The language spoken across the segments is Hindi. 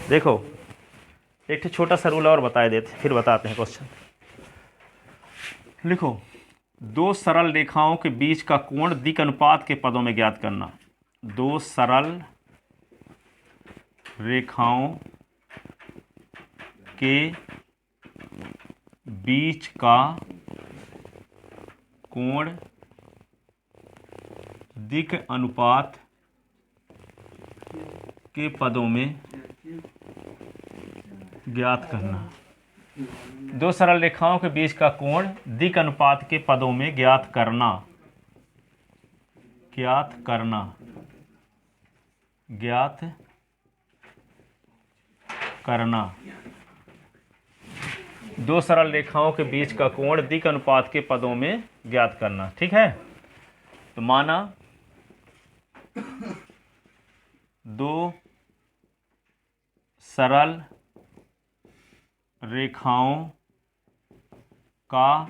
देखो एक ठे छोटा सा रूल और बताए देते, फिर बताते हैं क्वेश्चन। लिखो, दो सरल रेखाओं के बीच का कोण दिक् अनुपात के पदों में ज्ञात करना। दो सरल रेखाओं के बीच का कोण दिक् अनुपात के पदों में ज्ञात करना। दो सरल रेखाओं के बीच का कोण दिक् अनुपात के पदों में ज्ञात करना। ज्ञात करना, ज्ञात करना। दो सरल रेखाओं के बीच का कोण दिक् अनुपात के पदों में ज्ञात करना। ठीक है, तो माना दो सरल रेखाओं का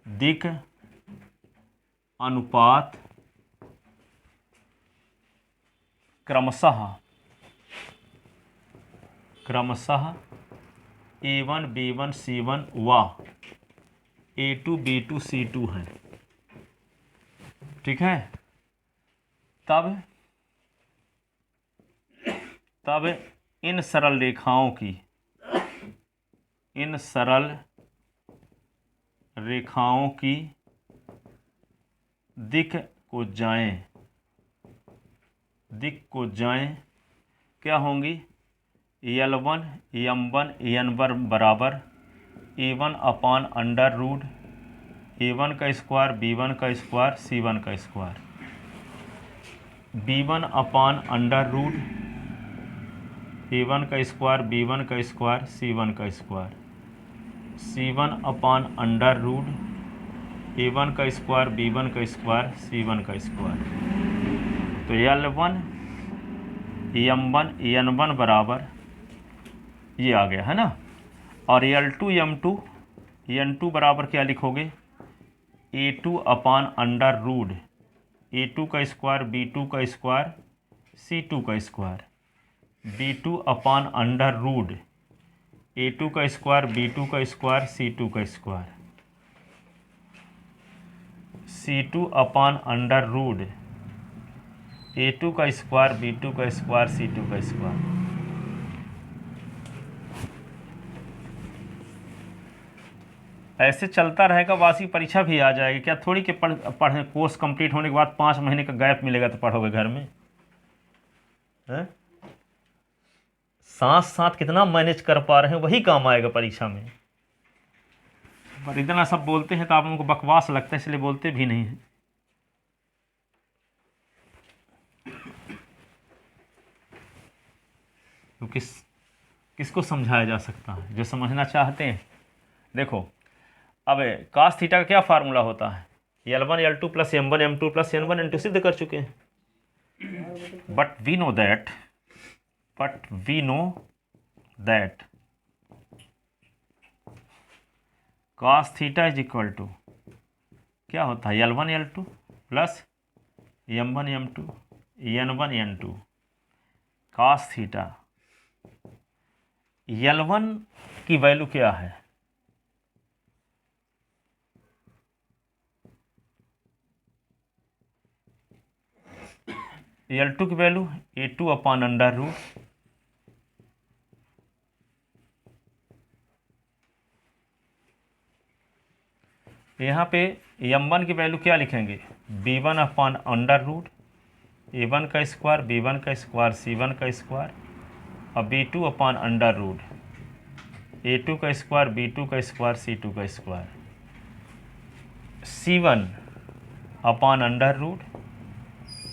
दिक् अनुपात क्रमशः A1 B1 C1 व A2 B2 C2 हैं। ठीक है, तब इन सरल रेखाओं की दिक् को जाएं क्या होंगी? L1 M1 N1 बराबर A1 अपान अंडर रूट A1 का स्क्वायर B1 का स्क्वायर C1 का स्क्वायर, B1 अपान अंडर रूट A1 का स्क्वायर B1 का स्क्वायर C1 का स्क्वायर, C1 अपान अंडर रूट A1 का स्क्वायर B1 का स्क्वायर C1 का स्क्वायर। तो L1 M1 N1 बराबर ये आ गया है ना। और L2 M2 N2 बराबर क्या लिखोगे? A2 अपान अंडर रूट A2 का स्क्वायर B2 का स्क्वायर C2 का स्क्वायर, B2 अपान अंडर रूट A2 का स्क्वायर B2 का स्क्वायर C2 का square, C2 upon under root A2 का स्क्वायर B2 का स्क्वायर C2 का स्क्वायर। ऐसे चलता रहेगा, वार्षिक परीक्षा भी आ जाएगी। क्या थोड़ी कि पढ़े कोर्स कंप्लीट होने के बाद 5 महीने का गैप मिलेगा तो पढ़ोगे घर में? है? साथ साथ कितना मैनेज कर पा रहे हैं वही काम आएगा परीक्षा में। पर इतना सब बोलते हैं तो आप लोगों को बकवास लगता है, इसलिए बोलते भी नहीं है। तो किसको समझाया जा सकता है? जो समझना चाहते हैं। देखो, अब cos थीटा का क्या फार्मूला होता है? L1 L2 plus M1 M2 plus N1 N2 सिद्ध कर चुके हैं। But we know that cos theta is equal to क्या होता है? L1 L2 plus M1 M2 N1 N2 cos theta. L1 की वैल्यू क्या है? L2 की वैल्यू A2 अपान अंडर रूट यहाँ पे M1 की वैल्यू क्या लिखेंगे? B1 अपान अंडर रूट A1 का स्क्वायर B1 का स्क्वायर C1 का स्क्वायर और B2 अपान अंडर रूट A2 का स्क्वायर B2 का स्क्वायर C2 का स्क्वायर, C1 अपान अंडर रूट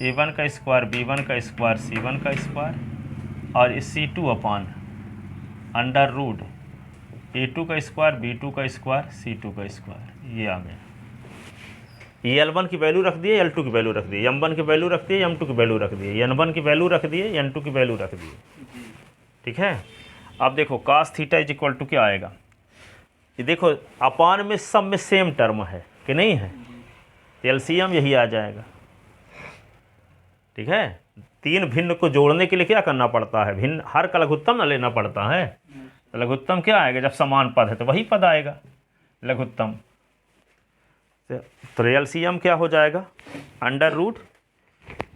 A1 का स्क्वायर B1 का स्क्वायर C1 का स्क्वायर और C2 upon under root A2 का स्क्वायर B2 का स्क्वायर C2 का स्क्वायर। ये आ गया। L1 की वैल्यू रख दिए, L2 की वैल्यू रख दिए, M1 की वैल्यू रख दिए, M2 की वैल्यू रख दिए, N1 की वैल्यू रख दिए, N2 की वैल्यू रख दिए। ठीक है, अब देखो cos theta is equal to क्या आएगा? ये देखो अपान में सब में सेम टर्म है कि नहीं है? एलसीएम यही आ जाएगा। ठीक है, तीन भिन्न को जोड़ने के लिए क्या करना पड़ता है, भिन्न हर का लघुत्तम ना लेना पड़ता है। तो लघुत्तम क्या आएगा, जब समान पद है तो वही पद आएगा लघुत्तम। तो एलसीएम क्या हो जाएगा, अंडर रूट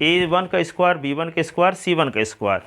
A1 का स्क्वायर B1 का स्क्वायर C1 का square.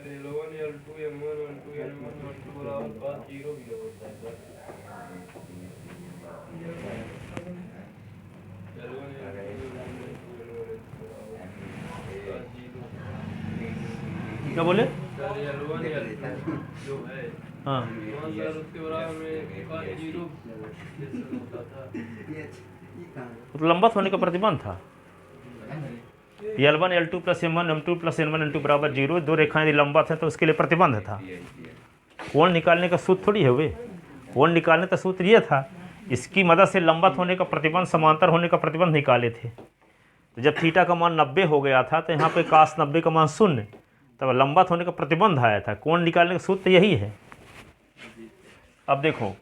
L1 L2 M1 L2 N1 L2 बराबर 5 0 भी होता है सर। L1 क्या बोले, सर L1 L2 जो है हाँ सर उसके बराबर में 5 0 जैसे होता था। तो लंबवत होने का प्रतिबंध था। L1 L2 plus M1 M2 plus N1 N2 बराबर 0, दो रेखाएं यदि लंबवत हैं तो उसके लिए प्रतिबंध था। कोण निकालने का सूत्र थोड़ी है वे, कोण निकालने का सूत्र ये था, इसकी मदद से लंबवत होने का प्रतिबंध समांतर होने का प्रतिबंध निकाले थे। तो जब थीटा का मान 90 हो गया था तो यहाँ पे cos 90 का मान 0, तब लंबवत होने का प्रतिबंध आया था। कोण निकालने का सूत्र यही है। अब देखो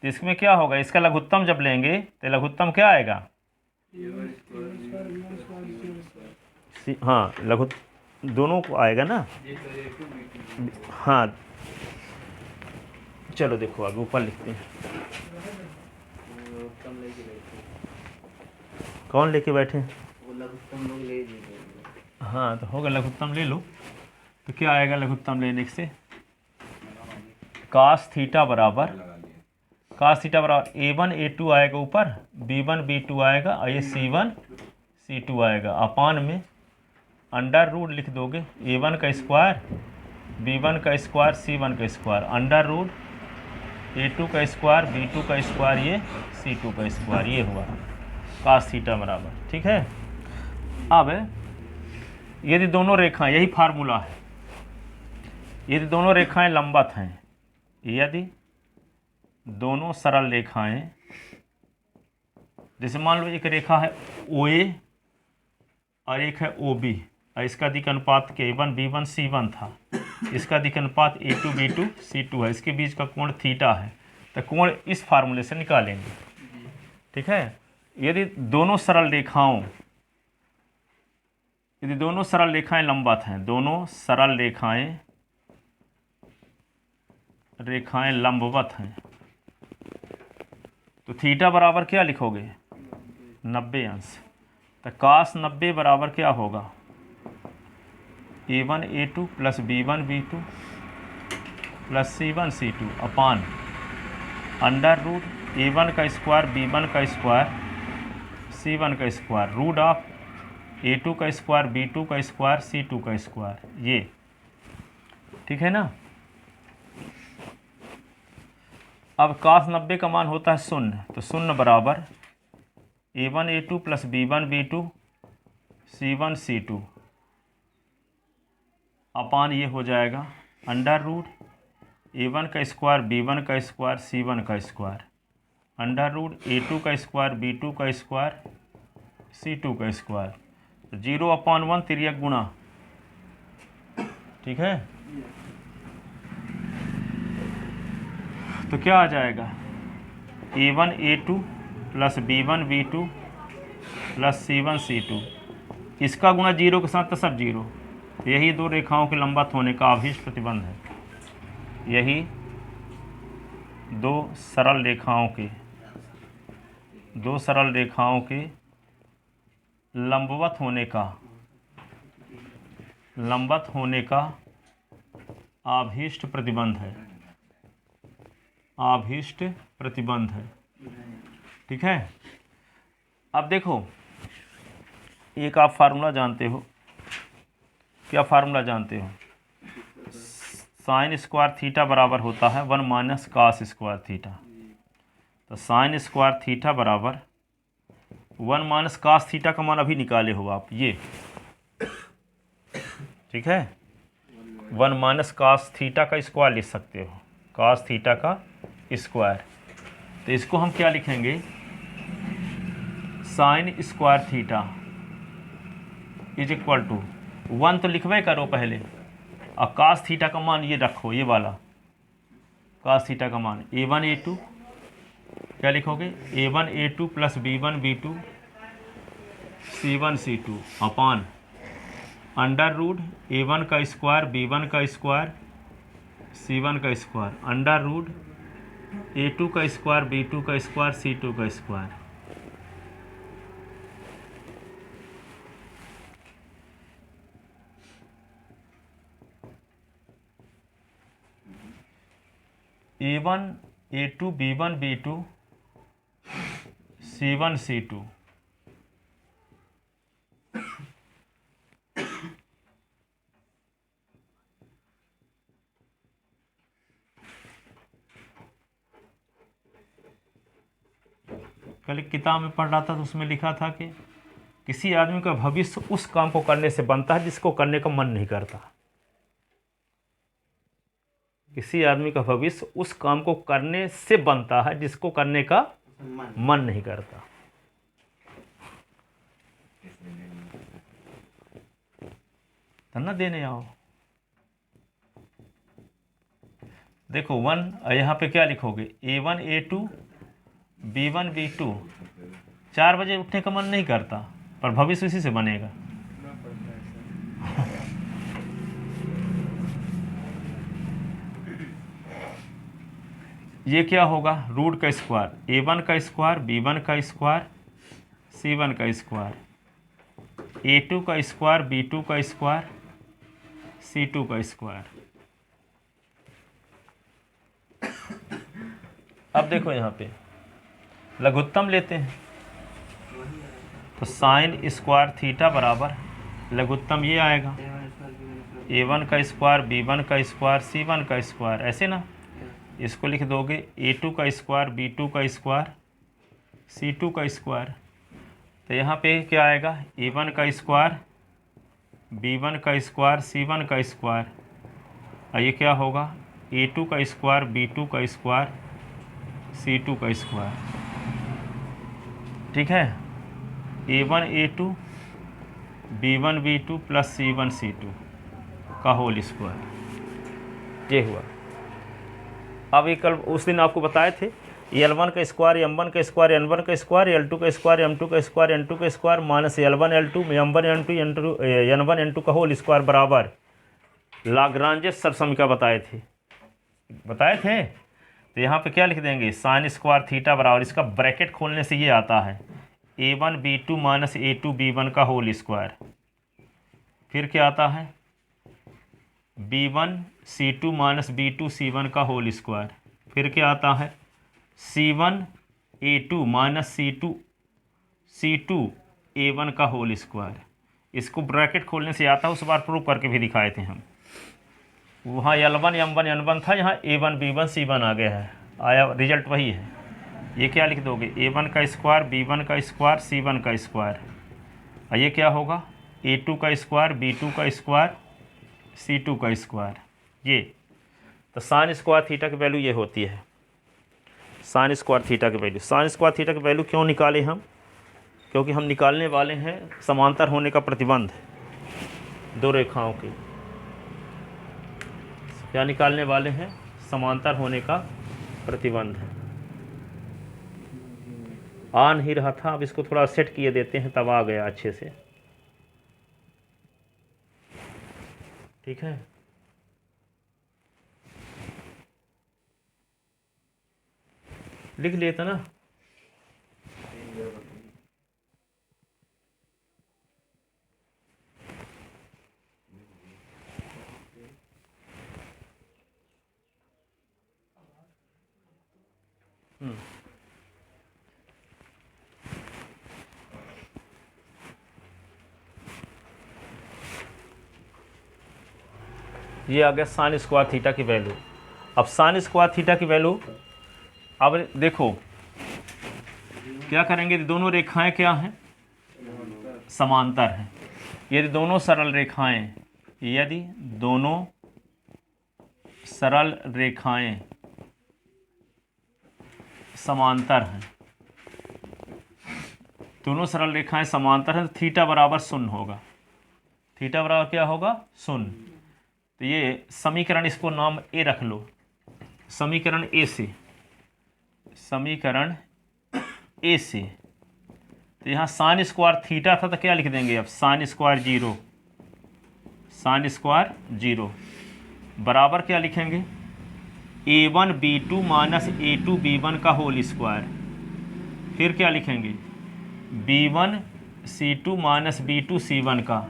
तो इसमें क्या होगा, इसका लघुत्तम जब लेंगे तो लघुत्तम क्या आएगा, हाँ लघु दोनों को आएगा ना, हाँ चलो देखो आगे ऊपर लिखते हैं। कौन लेके बैठे हैं, हाँ तो होगा लघुत्तम ले लो। तो क्या आएगा लघुत्तम लेने से, cos थीटा बराबर A1 A2 आएगा ऊपर, B1 B2 आएगा और ये C1 C2 आएगा, अपान में अंडर रूट लिख दोगे A1 का स्क्वायर B1 का स्क्वायर C1 का स्क्वायर, अंडर रूट A2 का स्क्वायर B2 का स्क्वायर ये C2 का स्क्वायर, ये हुआ cos थीटा बराबर। ठीक है। अब यदि दोनों रेखाएं, यही फार्मूला है, यदि दोनों रेखाएं लंबवत हैं, यदि दोनों सरल रेखाएं, जैसे मान लो एक रेखा है OA और एक है OB, और इसका दिक् अनुपात A1 B1 C1 था, इसका दिक् अनुपात A2 B2 C2 है, इसके बीच का कोण थीटा है, तो कोण इस फार्मूले से निकालेंगे। ठीक है। यदि दोनों सरल रेखाएं लंबवत हैं, दोनों सरल रेखाएं लंबवत हैं, तो थीटा बराबर क्या लिखोगे, 90 अंश। तो cos 90 बराबर क्या होगा, A1 A2 plus B1 B2 plus C1 C2 upon under root A1 का स्क्वायर B1 का स्क्वायर C1 का स्क्वायर, रूट ऑफ A2 का स्क्वायर B2 का स्क्वायर C2 का स्क्वायर, ये ठीक है ना। अब cos 90 का मान होता है 0, तो 0 बराबर A1 A2 plus B1 B2 C1 C2 अपान ये हो जाएगा अंडर रूट A1 का स्क्वायर B1 का स्क्वायर C1 का स्क्वायर, अंडर रूट A2 का स्क्वायर B2 का स्क्वायर C2 का स्क्वायर, 0/1 तिर्यक गुणा। ठीक है। तो क्या आ जाएगा, A1 A2 plus B1 B2 plus C1 C2, इसका गुणा 0 के साथ तो सब 0। यही दो रेखाओं के लंबवत होने का अभीष्ट प्रतिबंध है, यही दो सरल रेखाओं के लंबवत होने का अभीष्ट प्रतिबंध है। ठीक है। अब देखो एक आप फार्मूला जानते हो, क्या फार्मूला जानते हो? साइन स्क्वायर थीटा बराबर होता है 1 माइनस कास स्क्वायर थीटा। तो साइन स्क्वायर थीटा बराबर 1 माइनस कास थीटा का मान अभी निकाले हो आप, ये ठीक है। 1 माइनस कास थीटा का स्क्वायर लिख सकते हो, कास थीटा का स्क्वायर। तो इसको हम क्या लिखेंगे? Sine square theta is equal to 1 तो लिखवे करो पहले, और कास थीटा का मान ये रखो, ये वाला कास थीटा का मान a1 a2, क्या लिखोगे? a1 a2 plus b1 b2 c1 c2 upon under root a1 का स्क्वायर b1 का स्क्वायर c1 का स्क्वायर अंडर रूट a2 का स्क्वायर b2 का स्क्वायर c2 का square. a1 a2 b1 b2 c1 c2 कल एक किताब में पढ़ रहा था तो उसमें लिखा था कि किसी आदमी का भविष्य उस काम को करने से बनता है जिसको करने का मन नहीं करता। किसी आदमी का भविष्य उस काम को करने से बनता है जिसको करने का मन नहीं करता। धन्ना देने आओ। देखो 1 यहाँ पे क्या लिखोगे? a1 a2 b1 b2। 4 बजे उठने का मन नहीं करता, पर भविष्य इसी से बनेगा। ये क्या होगा? रूट का स्क्वायर a1 का स्क्वायर b1 का स्क्वायर c1 का स्क्वायर a2 का स्क्वायर b2 का स्क्वायर c2 का स्क्वायर। अब देखो यहाँ पे लघुत्तम लेते हैं, तो साइन स्क्वायर थीटा बराबर लघुत्तम ये आएगा a1 का स्क्वायर b1 का स्क्वायर c1 का स्क्वायर, ऐसे ना। इसको लिख दोगे a2 का स्क्वायर b2 का स्क्वायर c2 का स्क्वायर। तो यहाँ पे क्या आएगा? a1 का स्क्वायर b1 का स्क्वायर c1 का स्क्वायर, और ये क्या होगा? a2 का स्क्वायर b2 का स्क्वायर c2 का स्क्वायर। ठीक है, a1 a2 b1 b2 plus c1 c2 का होल स्क्वायर, ये हुआ। अब ये कल उस दिन आपको बताए थे, L1 का स्क्वायर M1 का स्क्वायर N1 का स्क्वायर L2 का स्क्वायर M2 का स्क्वायर N2 का square minus L1 L2 M1 N2 N1 N2 का होल स्क्वायर बराबर लाग्रांज समीकरण बताए थे। तो यहाँ पे क्या लिख देंगे? साइन स्क्वायर थीटा बराबर, इसका ब्रैकेट खोलने से ये आता है a1 b2 minus a2 b1 का होल स्क्वायर। फिर क्या आता है? b1 c2 minus b2 c1 का होल स्क्वायर। फिर क्या आता है? c1 a2 minus c2 a1 का होल स्क्वायर। इसको ब्रैकेट खोलने से आता है, उस बार प्रूव करके भी दिखाए थे हम। वहाँ L1 M1 N1 था, यहाँ a1 b1 c1 आ गया है, आया रिजल्ट वही है। ये क्या लिख दोगे? a1 का स्क्वायर b1 का स्क्वायर c1 का स्क्वायर, और ये क्या होगा? a2 का स्क्वायर b2 का स्क्वायर c2 का स्क्वायर। ये तो साइन स्क्वायर थीटा की वैल्यू ये होती है। साइन स्क्वायर थीटा की वैल्यू, साइन स्क्वायर थीटा की वैल्यू क्यों निकाले हम? क्योंकि हम निकालने वाले हैं समांतर होने का प्रतिबंध, दो रेखाओं की। क्या निकालने वाले हैं? समांतर होने का प्रतिबंध। आ नहीं रहा था, अब इसको थोड़ा सेट किए देते हैं, तब आ गया अच्छे से। ठीक है, लिख लेता ना। ये आ गया साइन स्क्वायर थीटा की वैल्यू। अब साइन स्क्वायर थीटा की वैल्यू, अब देखो क्या करेंगे, दोनों रेखाएं क्या हैं, समांतर हैं। यदि दोनों सरल रेखाएं, यदि दोनों सरल रेखाएं समांतर हैं, दोनों सरल रेखाएं समांतर हैं, तो थीटा बराबर शून्य होगा। थीटा बराबर क्या होगा, शून्य। तो ये समीकरण, इसको नाम ए रख लो, समीकरण ए से, समीकरण ए से। तो यहाँ साइन स्क्वायर थीटा था, तो क्या लिख देंगे अब, sine square zero, sine square zero बराबर क्या लिखेंगे, a1b2 माइनस a2b1 का होल स्क्वायर। फिर क्या लिखेंगे, b1c2 माइनस b2c1 का,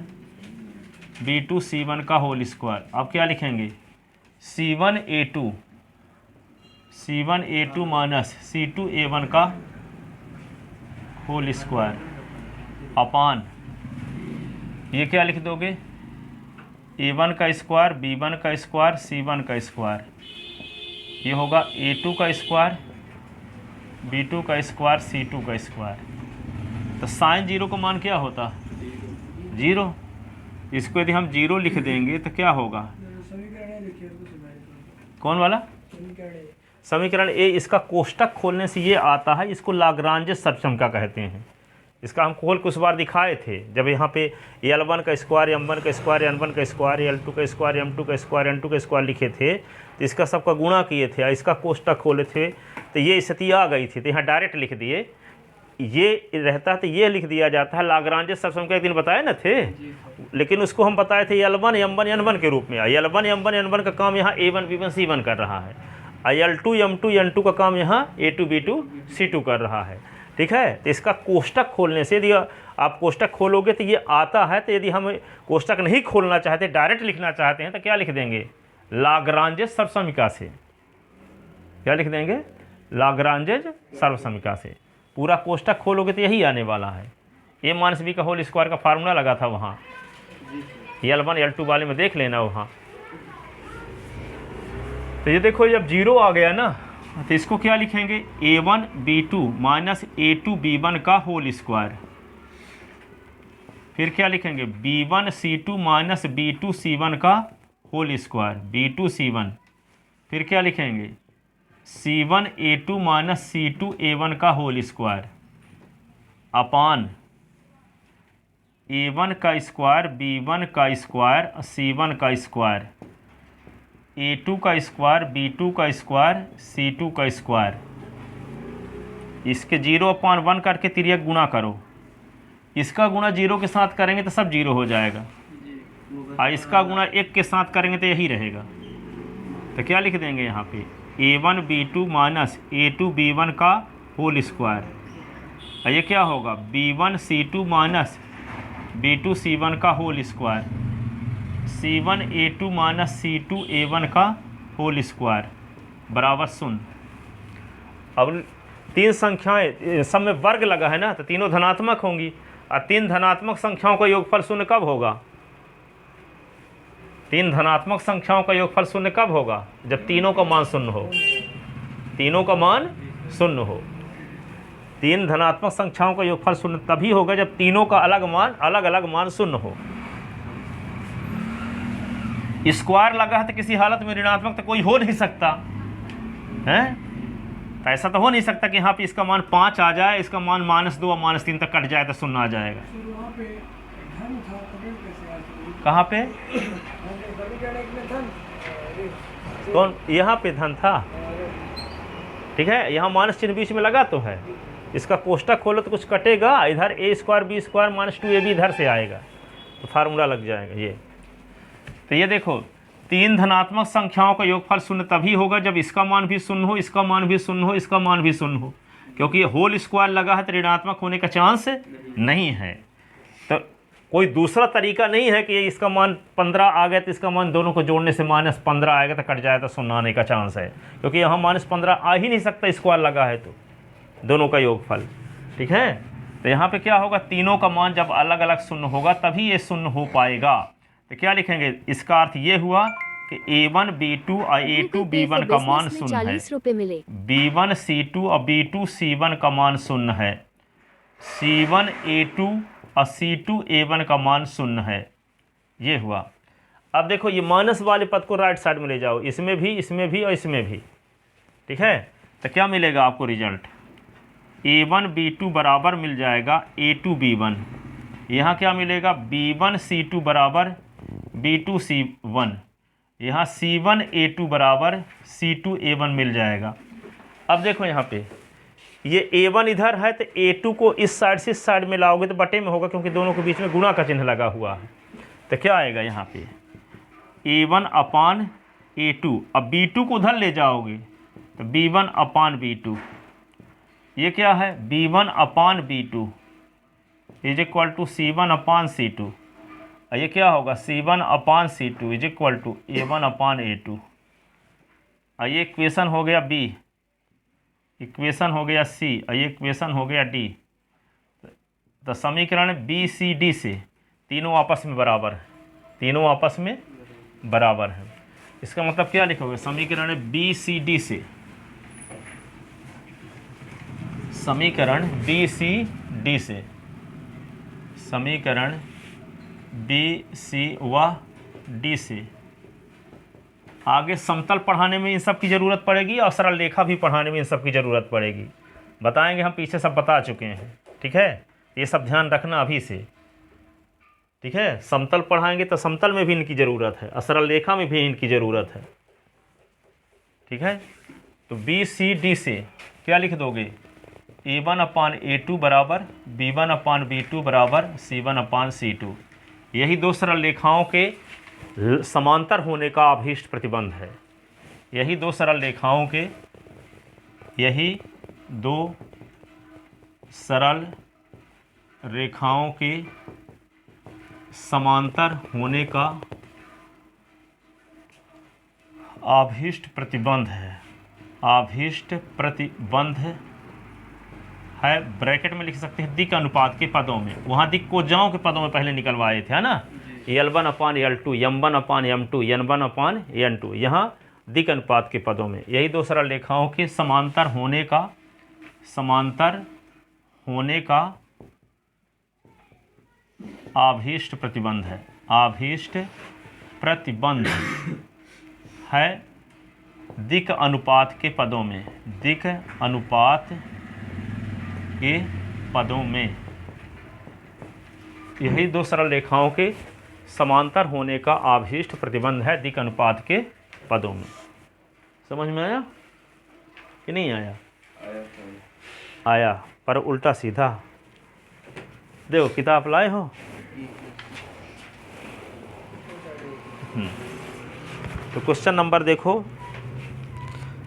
b2c1 का होल स्क्वायर। अब क्या लिखेंगे, c1a2 माइनस c2a1 का होल स्क्वायर अपान, ये क्या लिख दोगे, a1 का स्क्वायर, b1 का स्क्वायर, c1 का स्क्वायर। ये होगा a2 का स्क्वायर, b2 का स्क्वायर, c2 का स्क्वायर। तो साइन जीरो का मान क्या होता, जीरो। इसको यदि हम जीरो लिख देंगे तो क्या होगा, कौन वाला समीकरण ए। इसका कोष्टक खोलने से ये आता है, इसको लाग्रांज सर्वसम्मिका कहते हैं। इसका हम खोल कुछ बार दिखाए थे, जब यहाँ पे L1 का स्क्वायर, M1 का स्क्वायर, N1 का स्क्वायर, L2 का स्क्वायर, M2 का स्क्वायर, N2 का स्क्वायर लिखे थे, तो इसका सबका गुणा किए थे, इसका कोष्टक खोले थे, तो ये स्थिति आ गई थी। तो यहाँ डायरेक्ट लिख दिए, ये रहता है तो ये लिख दिया जाता है लाग्रांज सर्वसम्मिका। एक दिन बताए ना थे, लेकिन उसको हम बताए थे L1 M1 N1 के रूप में। L1 M1 N1 का काम यहाँ A1 B1 C1 कर रहा है, L2 M2 N2 का काम यहाँ A2 B2 C2 कर रहा है। ठीक है, तो इसका कोष्टक खोलने से, यदि आप कोष्टक खोलोगे तो ये आता है। तो यदि हम कोष्टक नहीं खोलना चाहते, डायरेक्ट लिखना चाहते हैं, तो क्या लिख देंगे, लाग्रांज सर्वसम्मिका से। क्या लिख देंगे, लाग्रांज सर्वसम्मिका से। पूरा कोष्टक खोलोगे तो यही आने वाला है। ए माइनस बी का होल स्क्वायर का फार्मूला लगा था वहाँ, L1 L2 वाले में देख लेना वहाँ। तो ये देखो, जब जीरो आ गया ना, तो इसको क्या लिखेंगे, a1 b2 minus a2 b1 का होल स्क्वायर। फिर क्या लिखेंगे, b1 c2 minus b2 c1 का होल स्क्वायर, b2 c1। फिर क्या लिखेंगे, c1 a2 minus c2 a1 का होल स्क्वायर अपान a1 का स्क्वायर, b1 का स्क्वायर, c1 का स्क्वायर, a2 का स्क्वायर, b2 का स्क्वायर, c2 का स्क्वायर। इसके 0/1 करके तिर्यक गुणा करो। इसका गुणा 0 के साथ करेंगे तो सब 0 हो जाएगा, और इसका गुणा 1 के साथ करेंगे तो यही रहेगा। तो क्या लिख देंगे यहाँ पे, a1 b2 minus a2 b1 का होल स्क्वायर। और ये क्या होगा, b1 c2 minus b2 c1 का whole square, c1 a2 minus c2 a1 का होल स्क्वायर बराबर 0। अब तीन संख्याएं सब में वर्ग लगा है ना, तो तीनों धनात्मक होंगी। और तीन धनात्मक संख्याओं का योगफल 0 कब होगा, तीन धनात्मक संख्याओं का योगफल 0 कब होगा, जब तीनों का मान 0 हो, तीनों का मान 0 हो। तीन धनात्मक संख्याओं का योगफल 0 तभी होगा जब तीनों का अलग अलग मान 0 हो। स्क्वायर लगा है तो किसी हालत में ऋणात्मक तो कोई हो नहीं सकता है। तो ऐसा तो हो नहीं सकता कि यहाँ पे इसका मान 5 आ जाए, इसका मान -2 और -3 तक कट जाए तो 0 आ जाएगा। कहाँ पे, कौन, यहाँ पे धन था। ठीक है, यहाँ माइनस चिन्ह बीच में लगा तो है। इसका कोष्टक खोलो तो कुछ कटेगा, इधर a² b² -2ab इधर से आएगा, तो फार्मूला लग जाएगा ये। तो ये देखो, तीन धनात्मक संख्याओं का योगफल 0 तभी होगा जब इसका मान भी 0 हो, इसका मान भी 0 हो, इसका मान भी 0 हो। क्योंकि ये होल स्क्वायर लगा है तो ऋणात्मक होने का चांस नहीं है। तो कोई दूसरा तरीका नहीं है कि इसका मान 15 आ गया तो इसका मान दोनों को जोड़ने से -15 आएगा तो कट जाए तो 0 आने का चांस है। क्योंकि यहाँ -15 आ ही नहीं सकता, स्क्वायर लगा है तो दोनों का योगफल। ठीक है, तो यहाँ पे क्या होगा, तीनों का मान जब अलग अलग 0 होगा तभी ये 0 हो पाएगा। तो क्या लिखेंगे, इसका अर्थ ये हुआ कि A1 B2 और A2 B1 का मान शून्य है, 40 रुपए मिले। B1 C2 और B2 C1 का मान शून्य है, C1 A2 और C2 A1 का मान शून्य है। ये हुआ। अब देखो ये माइनस वाले पद को राइट साइड में ले जाओ, इसमें भी और इसमें भी, ठीक है। तो क्या मिलेगा आपको रिजल्ट, A1 B2 बराबर मिल जाएगा A2 B1। यहाँ क्या मिलेगा, B1 C2 बराबर B2 C1। यहाँ C1 A2 बराबर C2 A1 मिल जाएगा। अब देखो यहाँ पे ये A1 इधर है तो A2 को इस साइड से इस साइड में लाओगे तो बटे में होगा, क्योंकि दोनों के बीच में गुणा का चिन्ह लगा हुआ है। तो क्या आएगा यहाँ पे A1 अपान A2। अब B2 को उधर ले जाओगे तो B1 अपान B2। ये क्या है, B1 upon B2 is equal to C1 upon C2। ये क्या होगा, C1 upon C2 is equal to A1 upon A2। ये इक्वेशन हो गया B, इक्वेशन हो गया C, और ये इक्वेशन हो गया D। तो समीकरण B C D से तीनों आपस में बराबर है, तीनों आपस में बराबर है। इसका मतलब क्या लिखोगे, समीकरण B C D से, समीकरण B C D से, समीकरण B C व D से। आगे समतल पढ़ाने में इन सब की ज़रूरत पड़ेगी और सरल रेखा भी पढ़ाने में इन सब की ज़रूरत पड़ेगी। बताएंगे, हम पीछे सब बता चुके हैं, ठीक है। ये सब ध्यान रखना अभी से, ठीक है। समतल पढ़ाएंगे तो समतल में भी इनकी ज़रूरत है और सरल रेखा में भी इनकी ज़रूरत है, ठीक है। तो B C D से क्या लिख दोगे, A1 अपान A2 बराबर B1 अपान B2 बराबर C1 अपान C2। यही दो सरल रेखाओं के समांतर होने का अभीष्ट प्रतिबंध है। यही दो सरल रेखाओं के, यही दो सरल रेखाओं के समांतर होने का अभीष्ट प्रतिबंध है, अभीष्ट प्रतिबंध है। ब्रैकेट में लिख सकते हैं दिक् अनुपात के पदों में, वहाँ दिक् को जाओं के पदों में पहले निकलवाए थे, है ना। L1 अपान L2, M1 अपान M2, N1 अपान N2, यहाँ दिक् अनुपात के पदों में। यही दो सरल रेखाओं के समांतर होने का, समांतर होने का अभीष्ट प्रतिबंध है, अभीष्ट प्रतिबंध है दिक् अनुपात के पदों में, दिक् अनुपात के पदों में। यही दो सरल रेखाओं के समांतर होने का अभीष्ट प्रतिबंध है दिक् अनुपात के पदों में। समझ में आया कि नहीं आया? आया, पर उल्टा सीधा। देखो किताब लाए हो। तो क्वेश्चन नंबर देखो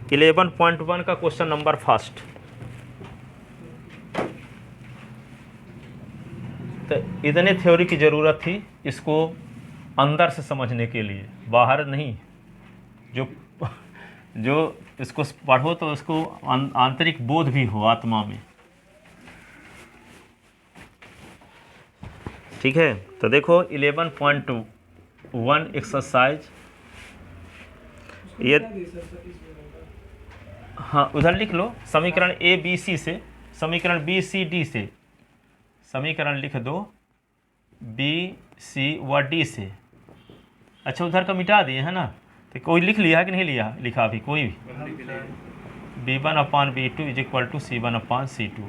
11.1 का क्वेश्चन नंबर फर्स्ट। तो इतने थ्योरी की ज़रूरत थी इसको अंदर से समझने के लिए, बाहर नहीं। जो इसको पढ़ो तो इसको आंतरिक बोध भी हो आत्मा में, ठीक है। तो देखो 11.1 एक्सरसाइज, ये हाँ उधर लिख लो। समीकरण A B C से, समीकरण B C D से, समीकरण लिख दो B C व D से। अच्छा उधर का मिटा दिए है ना, तो कोई लिख लिया है कि नहीं लिया, लिखा अभी कोई भी। B1 upon B2 is equal to C1 upon C2।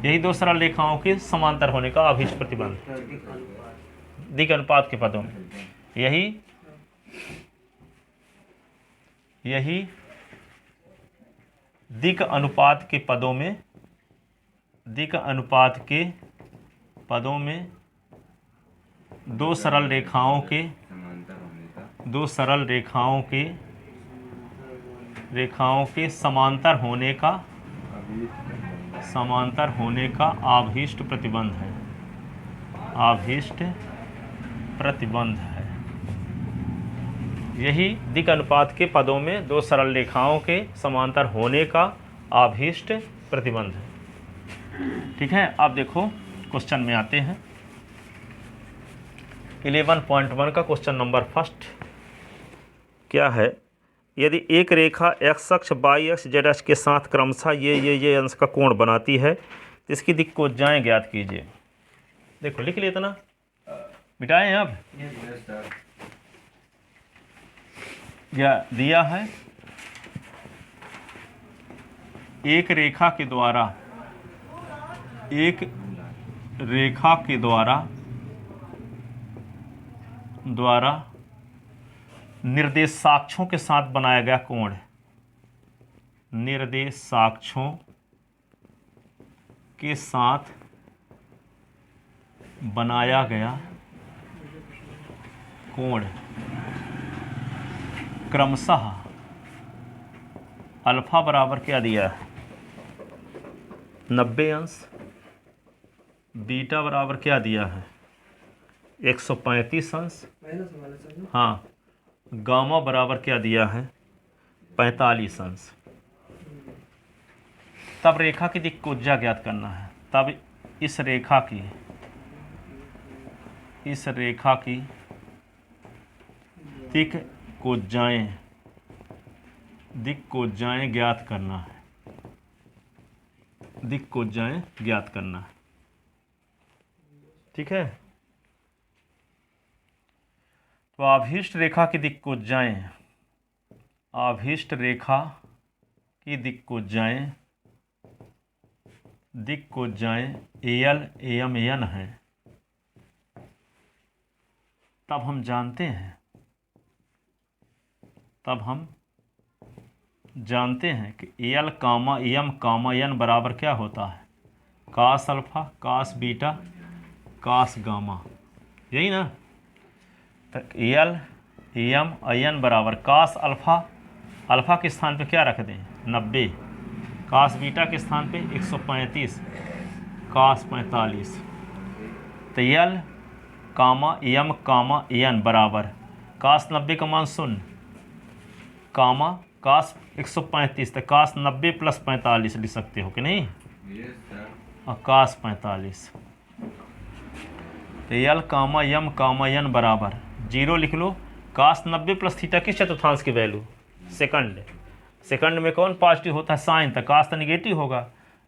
यही दो सरल रेखाओं के समांतर होने का अभीष्ट प्रतिबंध दिक् अनुपात के पदों में। यही दिक् अनुपात के पदों में, दिक् अनुपात के पदों में दो सरल रेखाओं के, दो सरल रेखाओं के समांतर होने का, समांतर होने का अभीष्ट प्रतिबंध है, अभीष्ट प्रतिबंध है। यही दिक् अनुपात के पदों में दो सरल रेखाओं के समांतर होने का अभीष्ट प्रतिबंध है, ठीक है। अब देखो क्वेश्चन में आते हैं 11.1 का क्वेश्चन नंबर फर्स्ट। क्या है, यदि एक रेखा x अक्ष y अक्ष z अक्ष के साथ क्रमशः ये अंश का कोण बनाती है तो इसकी दिक्कोजाएं ज्ञात कीजिए। देखो लिख लिया इतना, मिटाएं अब। क्या दिया है, एक रेखा के द्वारा निर्देशाक्षों के साथ बनाया गया कोण, निर्देशाक्षों के साथ बनाया गया कोण क्रमशः अल्फा बराबर क्या दिया है 90 अंश, बीटा बराबर क्या दिया है 135 अंश, हाँ, गामा बराबर क्या दिया है 45 अंश। तब रेखा की दिक्कोजा ज्ञात करना है। तब इस रेखा की दिक्कोजाएं ज्ञात करना है, दिक्कोजाएं ज्ञात करना है। ठीक है, तो आभीष्ट रेखा की दिक्कोजाएं AL AM AN है। तब हम जानते हैं कि AL comma AM comma N बराबर क्या होता है कास अल्फा कास बीटा कास गामा, यही ना। तो AL AM IN बराबर कास अल्फा के स्थान पे क्या रख दें 90, कास बीटा के स्थान पे 135, कास 45। तो L कामा M कामा N बराबर कास 90 का मान 0, कामा कास 135, तो कास 90 + 45 लिख सकते हो कि नहीं, और कास 45। तो L कामा M कामा N बराबर 0 लिख लो, कास 90 + थीटा किस चतुर्थांश की वैल्यू सेकंड में कौन पॉजिटिव होता है साइन, तो कास तो निगेटिव होगा,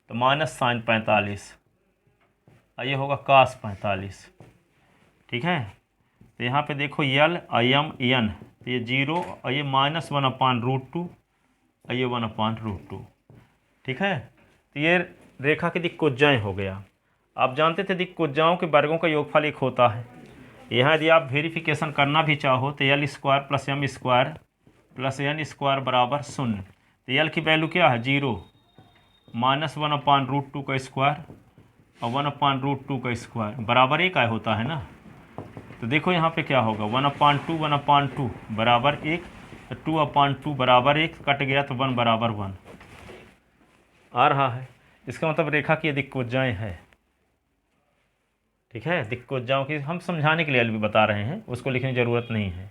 तो माइनस साइन 45, ये होगा कास 45। ठीक है, तो यहाँ पे देखो L IM N, तो ये 0 और ये -1/√2 और ये 1/√2। ठीक है, तो ये रेखा की दिक्कोजाएं हो गया। आप जानते थे दिक्कोजाओं के वर्गों का योगफल 1 होता है। यहाँ यदि आप वेरिफिकेशन करना भी चाहो तो L² + M² + N² बराबर 0। तो L की वैल्यू क्या है 0, -1/√2 का स्क्वायर और 1/√2 का स्क्वायर बराबर 1 होता है ना। तो देखो यहाँ पे क्या होगा 1/2 बराबर 1, 2/2 बराबर 1, कट गया तो 1 बराबर 1 आ रहा है। इसका मतलब रेखा की दिक्कोजाएं है। ठीक है, दिक्कोजाओं की हम समझाने के लिए भी बता रहे हैं, उसको लिखने की ज़रूरत नहीं है।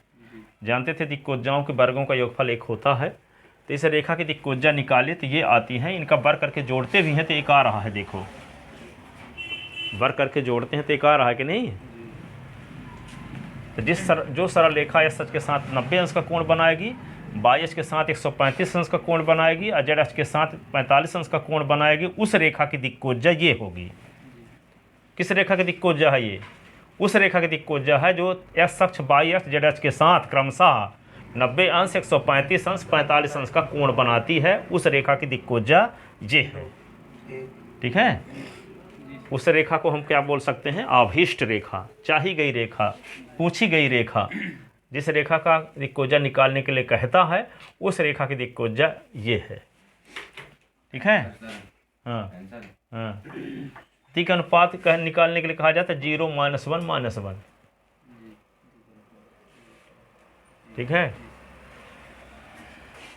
जानते थे दिक्कोजाओं के वर्गों का योगफल 1 होता है। तो इस रेखा की दिक्कोजा निकाले तो ये आती हैं, इनका वर्ग करके जोड़ते भी हैं तो 1 आ रहा है। देखो वर्ग करके जोड़ते हैं तो 1 आ रहा है कि नहीं। तो जो सरल रेखा S अक्ष के साथ 90 अंश का कोण बनाएगी, y अक्ष के साथ 135 अंश का कोण बनाएगी और z अक्ष के साथ 45 अंश का कोण बनाएगी, उस रेखा की दिक्कोजा ये होगी। किस रेखा की दिक्कोजा है ये? उस रेखा की दिक्कोजा है जो x अक्ष y अक्ष z अक्ष के साथ क्रमशः 90 अंश 135 अंश 45 अंश का कोण बनाती है, उस रेखा की दिक्कोजा ये है। ठीक है, उस रेखा को हम क्या बोल सकते हैं आभीष्ट रेखा, चाही गई रेखा, पूछी गई रेखा। जिस रेखा का दिक्कोजा निकालने के लिए कहता है उस रेखा की दिक्कोजा ये है। ठीक है, हाँ हाँ। दिक् अनुपात निकालने के लिए कहा जाता है 0 -1 -1। ठीक है,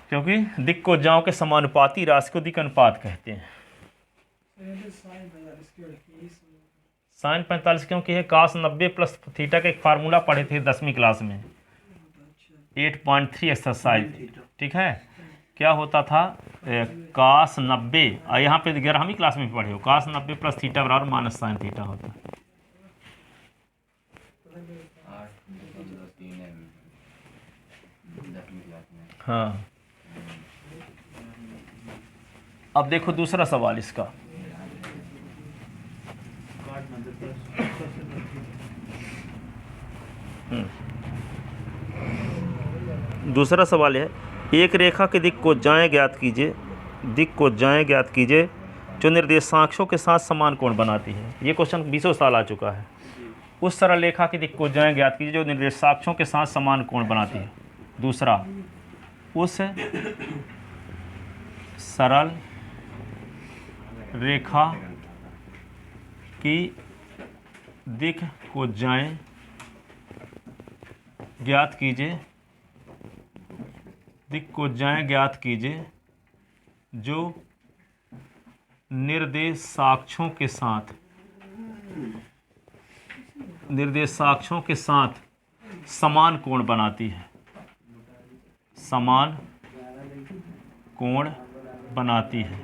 क्योंकि दिक्कोजाओं के समानुपाती राशि को दिक् अनुपात कहते हैं। साइन 45 क्योंकि है कास 90 + थीटा का एक फार्मूला पढ़े थे 10वीं क्लास में 8.3 एक्सरसाइज। ठीक है, क्या होता था कास 90, यहाँ पे 11वीं क्लास में पढ़े हो, कास 90 + थीटा बराबर माइनस साइन थीटा होता है। हाँ, अब देखो दूसरा सवाल इसका। दूसरा सवाल है, एक रेखा की दिक् को ज्याएं ज्ञात कीजिए, दिक् को ज्याएं ज्ञात कीजिए जो निर्देशांकों के साथ समान कोण बनाती है। ये क्वेश्चन 20 साल आ चुका है। उस सरल रेखा की दिक् को ज्याएं ज्ञात कीजिए जो निर्देशांकों के साथ समान कोण बनाती है। दूसरा, उस सरल रेखा की दिक् को ज्याएं ज्ञात कीजिए, दिक् को ज्याएं ज्ञात कीजिए जो निर्देशाक्षों के साथ समान कोण बनाती है, समान कोण बनाती है।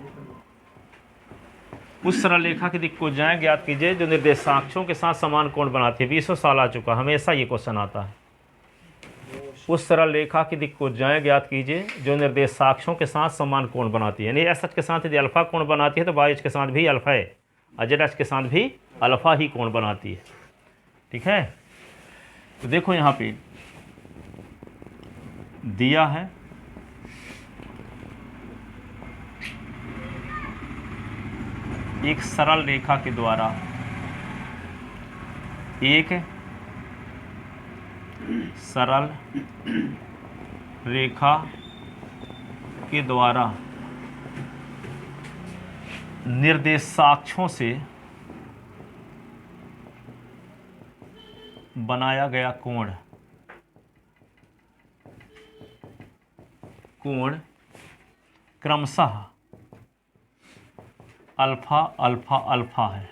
उस सरल रेखा की दिक् को ज्याएं ज्ञात कीजिए जो निर्देशाक्षों के साथ समान कोण बनाती है। 20 साल आ चुका, हमेशा ये क्वेश्चन आता है। उस सरल रेखा की दिक् को ज्याएं ज्ञात कीजिए जो निर्देशाक्षों के साथ समान कोण बनाती है। यानी एस एच के साथ यदि अल्फा कोण बनाती है तो वाई एच के साथ भी अल्फा है, और जेड एच के साथ भी अल्फा ही कोण बनाती है। ठीक है, तो देखो यहाँ पे दिया है एक सरल रेखा के द्वारा, एक सरल रेखा के द्वारा निर्देशाक्षों से बनाया गया कोण क्रमशः अल्फा अल्फा अल्फा है।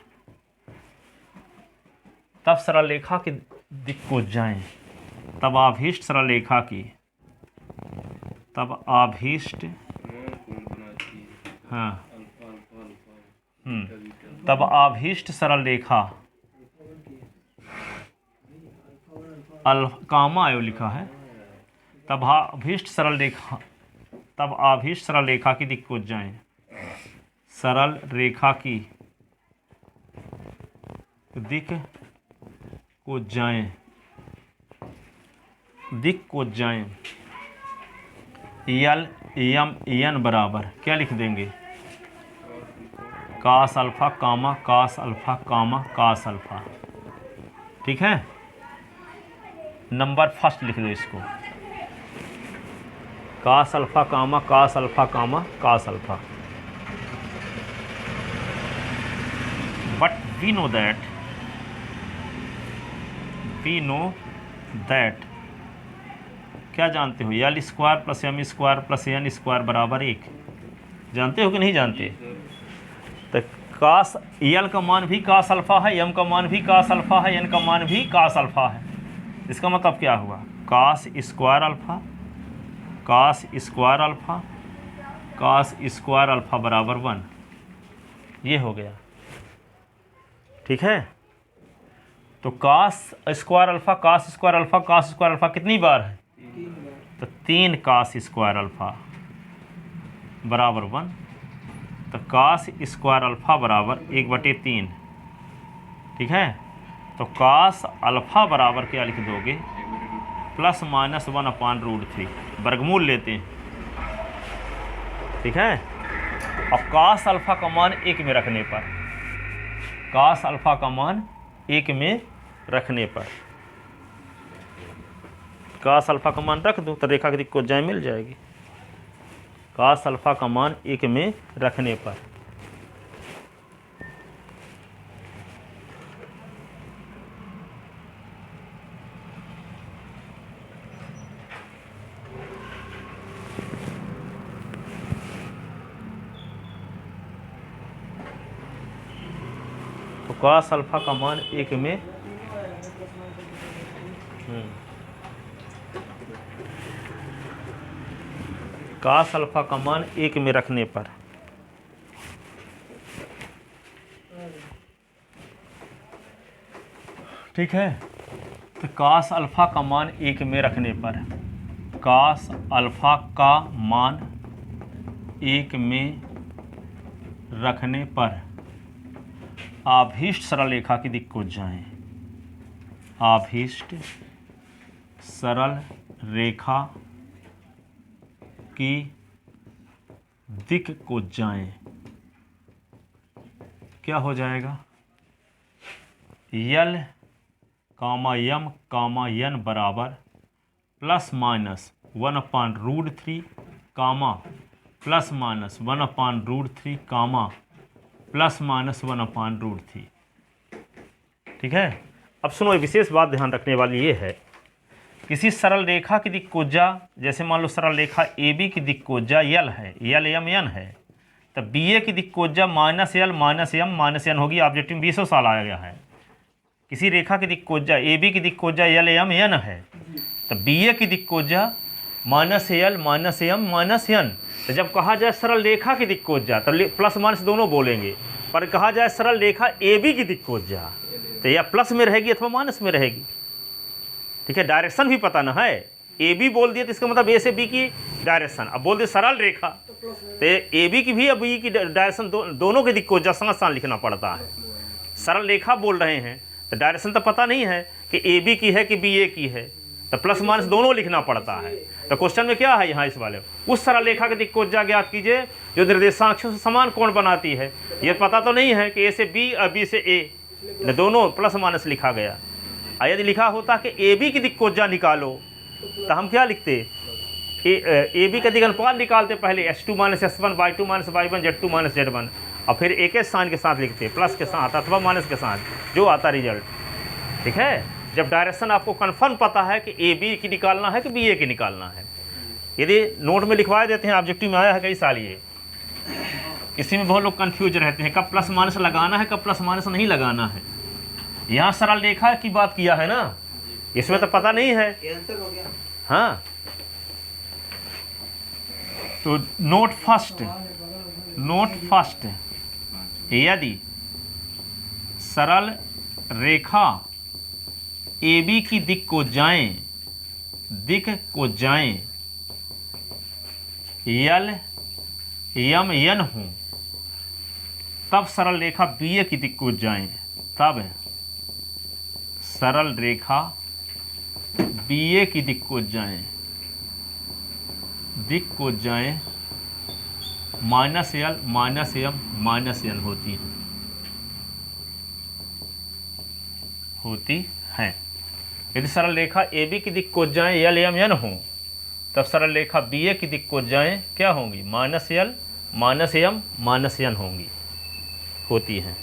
तब सरल रेखा की दिक् को जाएं, तब आभीष्ट सरल रेखा की, तब आभीष्ट हाँ तब आभीष्ट सरल रेखा कामा आयो लिखा है। तब आभीष्ट सरल रेखा की दिक् को जाएं, सरल रेखा की दिक् को जाएं, दिक् को जाएं यल एम एन बराबर क्या लिख देंगे, cos alpha comma cos alpha comma cos alpha. ठीक है, नंबर फर्स्ट लिख दो इसको, cos alpha comma cos alpha comma cos alpha. But we know that क्या जानते हो, l square plus m square plus n square बराबर 1। जानते हो कि नहीं जानते? तो कास यल का मान भी कास अल्फा है, एम का मान भी कास अल्फा है, एन का मान भी कास अल्फा है। इसका मतलब क्या हुआ, cos square alpha cos square alpha cos square alpha बराबर 1। ये हो गया। ठीक है, तो cos square alpha cos square alpha cos square alpha कितनी बार है, तो 3 कास स्क्वायर अल्फा बराबर 1। तो कास स्क्वायर अल्फा बराबर 1/3। ठीक है, तो कास अल्फा बराबर क्या लिख दोगे, ±1/√3। वर्गमूल लेते हैं। ठीक है, अब कास अल्फा का मान 1 में रखने पर, कास अल्फा का मान 1 में रखने पर, कास अल्फा का मान रख दो तो रेखा की दिक् को ज्याएं मिल जाएगी। कास अल्फा का मान 1 में रखने पर तो कास अल्फा का मान 1 में कास अल्फा का मान 1 में रखने पर ठीक है, तो कास अल्फा का मान 1 में रखने पर cos अल्फा का मान 1 में रखने पर आभीष्ट सरल रेखा की दिक् को जाएं। आभीष्ट सरल रेखा की दिक् को जाएं। क्या हो जाएगा? यल कामा यम कामा यन बराबर प्लस माइनस 1/√3 कामा प्लस माइनस 1/√3 कामा प्लस माइनस 1/√3। ठीक है। अब सुनो, विशेष बात ध्यान रखने वाली ये है, किसी सरल रेखा की दिक् कोज्जा, जैसे मान लो सरल रेखा ए बी की दिक् कोज्जा यल है, यल यम यन है, तब बी ए की दिक् कोज्जा माइनस यल माइनस यम माइनस यन होगी। ऑब्जेक्टिव में 20 साल आया गया है। किसी रेखा की दिक् कोज्जा ए बी की दिक् कोज्जा यल यम यन है, तब बी ए की दिक् कोज्जा माइनस यल माइनस यम माइनस यन। तो जब कहा जाए सरल रेखा की दिक् कोज्जा तब प्लस माइनस दोनों बोलेंगे, पर कहा जाए सरल रेखा ए बी की दिक् कोज्जा तो या प्लस में रहेगी अथवा माइनस में रहेगी। ठीक है। डायरेक्शन भी पता ना है, ए बी बोल दिया तो इसका मतलब ए से बी की डायरेक्शन। अब बोल दिया सरल रेखा तो ए बी की भी अब बी की डायरेक्शन दोनों के दिक् कोज्जा साथ साथ लिखना पड़ता है। सरल रेखा बोल रहे हैं तो डायरेक्शन तो पता नहीं है कि ए बी की है कि बी ए की है, तो प्लस माइनस दोनों लिखना पड़ता है। तो क्वेश्चन में क्या है यहाँ इस वाले, उस सरल रेखा की दिक् कोज्जा ज्ञात कीजिए जो निर्देशांकों से समान कोण बनाती है। ये पता तो नहीं है कि ए से बी और बी से ए, दोनों प्लस माइनस लिखा गया। यदि लिखा होता कि ए बी की दिक् कोज्जा निकालो तो हम क्या लिखते, ए बी का दिक् अनुपात निकालते पहले S2 - S1 Y2 - Y1 Z2 - Z1 और फिर एक के साइन के साथ लिखते, प्लस के साथ अथवा माइनस के साथ, जो आता रिजल्ट। ठीक है। जब डायरेक्शन आपको कन्फर्म पता है कि ए बी की निकालना है कि बी ए की निकालना है। यदि नोट में लिखवा देते हैं, ऑब्जेक्टिव में आया है कई साल ये, इसी में बहुत लोग कंफ्यूज रहते हैं कब प्लस माइनस लगाना है कब प्लस माइनस नहीं लगाना है। यहाँ सरल रेखा की बात किया है ना, इसमें तो पता नहीं है। हाँ, तो नोट फर्स्ट यदि सरल रेखा ए बी की दिक् को जाएं यल यम यन हो, तब सरल रेखा बी ए की दिक् को जाएं, तब सरल रेखा बी ए की दिक् को जाएं माइनस यल माइनस यम माइनस यन होती है। यदि सरल रेखा ए बी की दिक् को जाएं यल यम यन हो, तब सरल रेखा बी ए की दिक् को जाएं क्या होंगी, माइनस यल माइनस यम माइनस यन होती हैं।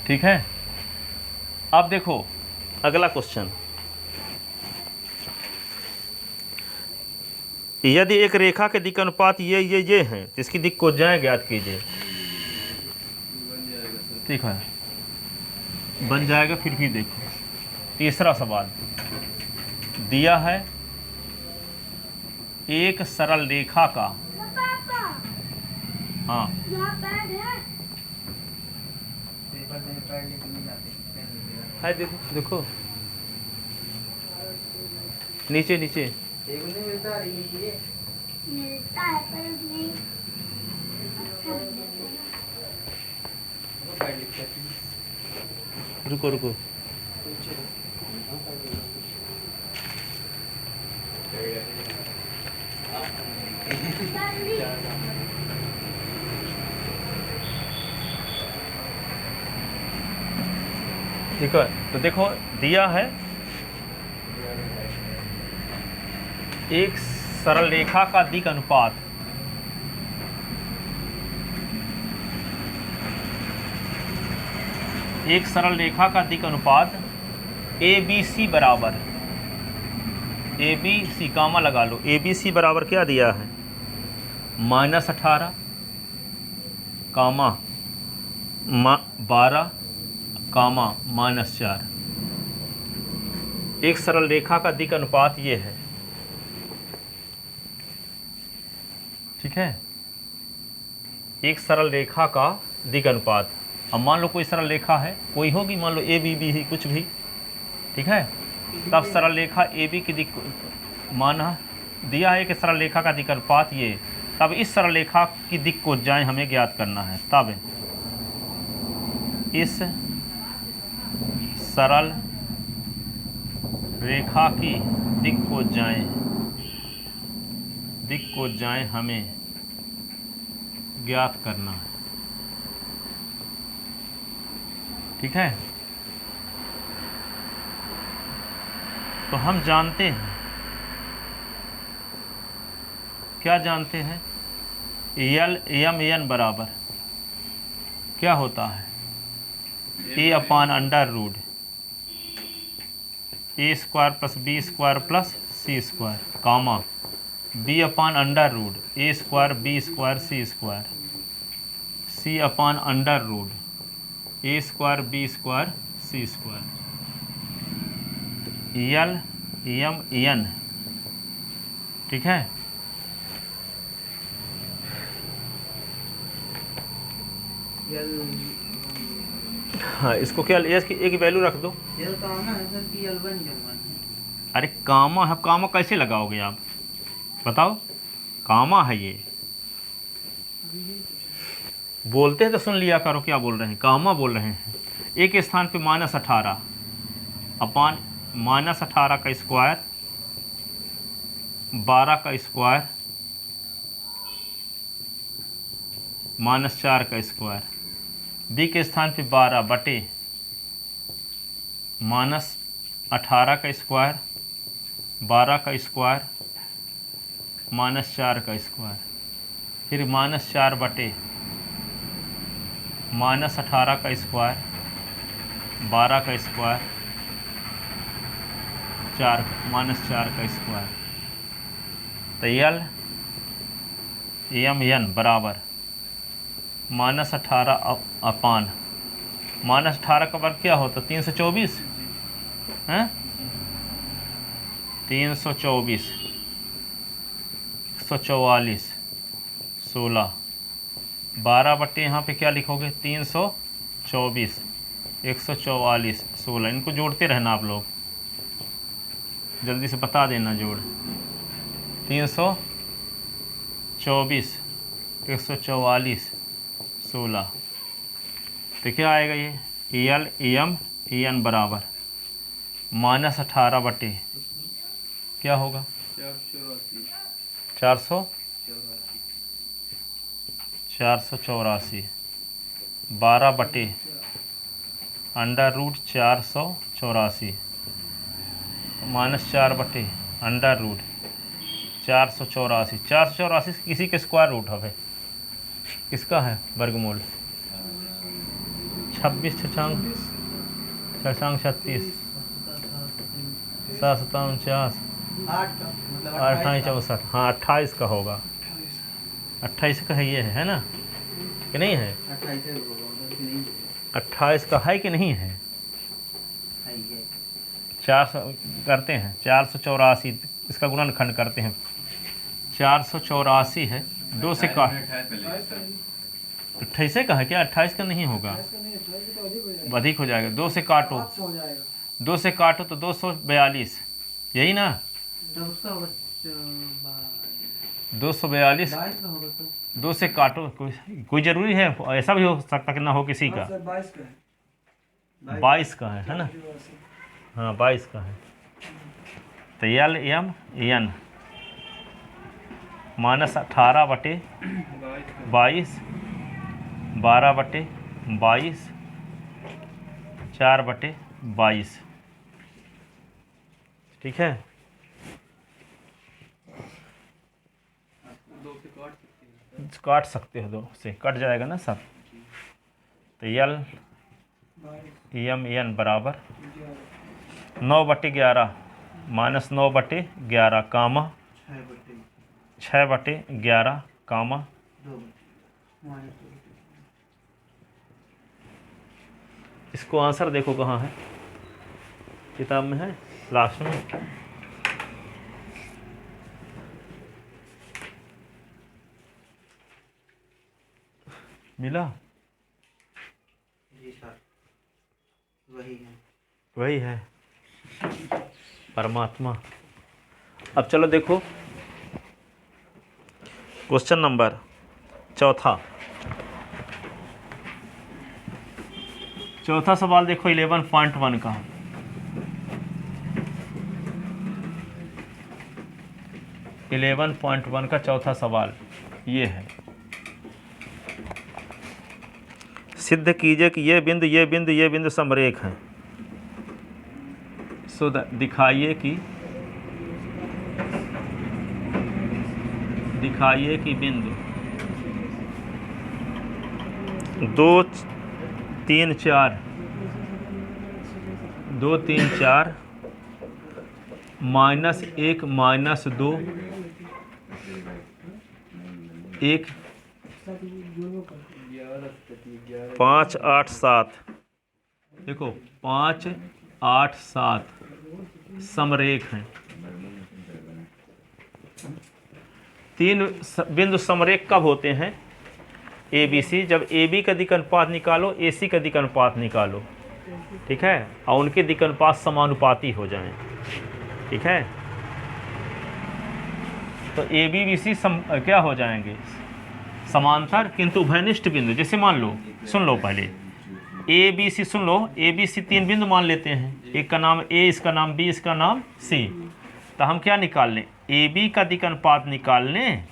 ठीक है। अब देखो अगला क्वेश्चन, यदि एक रेखा के दिक् अनुपात ये हैं तो इसकी दिक् को जाएं ज्ञात कीजिए। ठीक है, बन जाएगा। फिर भी देखो तीसरा सवाल दिया है, एक सरल रेखा का, हाँ है, देखो नीचे मिलता है पर नहीं। रुको ठीक है। तो देखो दिया है, एक सरल रेखा का दिक् अनुपात ए बी सी बराबर, ए बी सी कामा लगा लो, ए बी सी बराबर क्या दिया है, -18 कामा 12 कामा -4। एक सरल रेखा का दिक् अनुपात ये है। ठीक है, एक सरल रेखा का दिक् अनुपात। अब मान लो कोई सरल रेखा है, कोई होगी, मान लो ए बी बी ही कुछ भी। ठीक है, तब सरल रेखा ए बी की दिक् माना दिया है कि सरल रेखा का दिक् अनुपात ये, तब इस सरल रेखा की दिक् को जाए हमें ज्ञात करना है। तब इस सरल रेखा की दिक् को जाए हमें ज्ञात करना है। ठीक है, तो हम जानते हैं, क्या जानते हैं, यल एम एन बराबर क्या होता है, a upon under root a square plus b square plus c square, comma b upon under root a square b square c square, c upon under root a square b square c square, l m n. ठीक है, हाँ, इसको क्या इसकी एक वैल्यू रख दो। यल कामा है सर कि यल बन जाऊंगा। अरे कामा है, कामा कैसे लगाओगे आप बताओ, कामा है ये, बोलते हैं तो सुन लिया करो क्या बोल रहे हैं, कामा बोल रहे हैं। एक स्थान पे -18 अपान -18 का स्क्वायर 12 का स्क्वायर -4 का स्क्वायर, बी के स्थान पे 12 बटे -18 का स्क्वायर 12 का स्क्वायर -4 का स्क्वायर, फिर -4 बटे -18 का स्क्वायर 12 का स्क्वायर -4 का स्क्वायर, तो यल एम एन बराबर -18 अपान -18 का वर्ग क्या होता, 324 हैं, 324 144 16 12 बट्टे यहाँ पे क्या लिखोगे, 324 144 16, इनको जोड़ते रहना आप लोग, जल्दी से बता देना जोड़, 324 144 16, तो क्या आएगा ये, यल एम एन बराबर -18 बटे क्या होगा, 484 12 बटे अंडर रूट 484 -4 बटे अंडर रूट 484 484 किसी के स्क्वायर रूट है, किसका है वर्गमूल, 26 छछांग 36 7 49 28 64, हाँ 28 का होगा, 28 का है, ये है ना कि नहीं है, 28 का है कि नहीं है, 400 करते हैं, 484 इसका गुणनखंड करते हैं, 484 है, 2 से काट, 28 का है क्या, 28 का नहीं होगा, अधिक हो जाएगा, 2 से काटो, 2 से काटो तो 242, यही ना, 242 2 से काटो, कोई ज़रूरी है, ऐसा भी हो सकता कि ना हो किसी का, 22 का है ना, हाँ 22 का है, तो यल एम एन -18 बटे 22 12 बटे 22 4 बटे 22, ठीक है, काट सकते हो, 2 से कट जाएगा ना सब, तो यल एम एन बराबर 9 बटे 11 -9 बटे 11 कामा 6 बटे 11 कामा 2 इसको आंसर देखो कहाँ है, किताब में है लास्ट में, मिला, जी सर वही है, वही है, परमात्मा। अब चलो देखो क्वेश्चन नंबर चौथा सवाल देखो 11.1 का। इलेवन पॉइंट वन का चौथा सवाल ये है, सिद्ध कीजिए कि ये बिंदु समरेख हैं। सो दिखाइए कि बिंदु 2 3 4 -1 -2 1 5 8 7 देखो 5 8 7 समरेख हैं। 3 बिंदु समरेख कब होते हैं? ए बी सी, जब ए बी का दिक् अनुपात निकालो, ए सी का दिक् अनुपात निकालो, ठीक है, और उनके दिक् अनुपात समानुपाती हो जाएं, ठीक है, तो ए बी बी सी क्या हो जाएंगे? समांतर किंतु उभयनिष्ठ बिंदु। जैसे मान लो, सुन लो पहले, A B C, soon low, A B C 3 बिंदु मान लेते हैं, एक का नाम ए, इसका नाम बी, इसका नाम सी। तो हम क्या निकाल लें? ए बी का दिक् अनुपात निकाल लें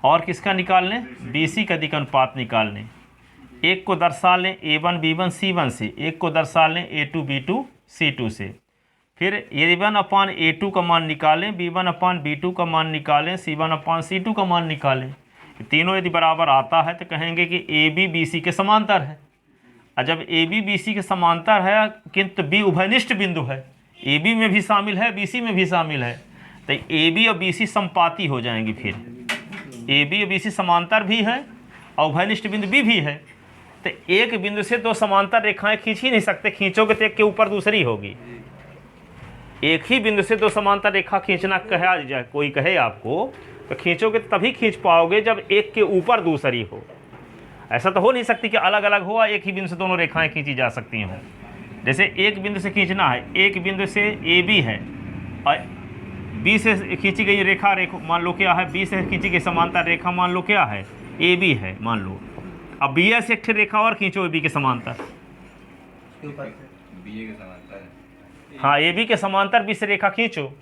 और किसका निकाल लें? बी सी का दिक् अनुपात निकाल लें। एक को दर्शा लें A1 B1 C1 से, एक को दर्शा लें A2 B2 C2 से। फिर A1/A2 का मान निकालें, B1/B2 का मान निकालें, C1/C2 का मान निकालें। तीनों यदि बराबर आता है तो कहेंगे कि AB BC के समांतर है। और जब AB BC के समांतर है किंतु B उभयनिष्ठ बिंदु है, AB में भी शामिल है, BC में भी शामिल है, तो AB और BC समपाती हो जाएंगी। फिर AB और BC समांतर भी है और उभयनिष्ठ बिंदु B भी है। तो एक बिंदु से 2 समांतर रेखाएं खींच ही नहीं सकते, खींचोगे तो एक के ऊपर दूसरी होगी। एक ही बिंदु से 2 समांतर रेखा खींचना कहा जाए, कोई कहे आपको, तो खींचोगे तभी खींच पाओगे जब एक के ऊपर दूसरी हो। ऐसा तो हो नहीं सकती कि अलग अलग हो, एक ही बिंदु से दोनों रेखाएं खींची जा सकती हों। जैसे एक बिंदु से खींचना है, एक बिंदु से ए बी है और बी से खींची गई रेखा मान लो क्या है, बी से खींची गई समांतर रेखा मान लो क्या है, ए बी है मान लो। अब बी से एक रेखा और खींचो ए बी के समांतर, हाँ ए बी के समांतर बी से रेखा खींचो,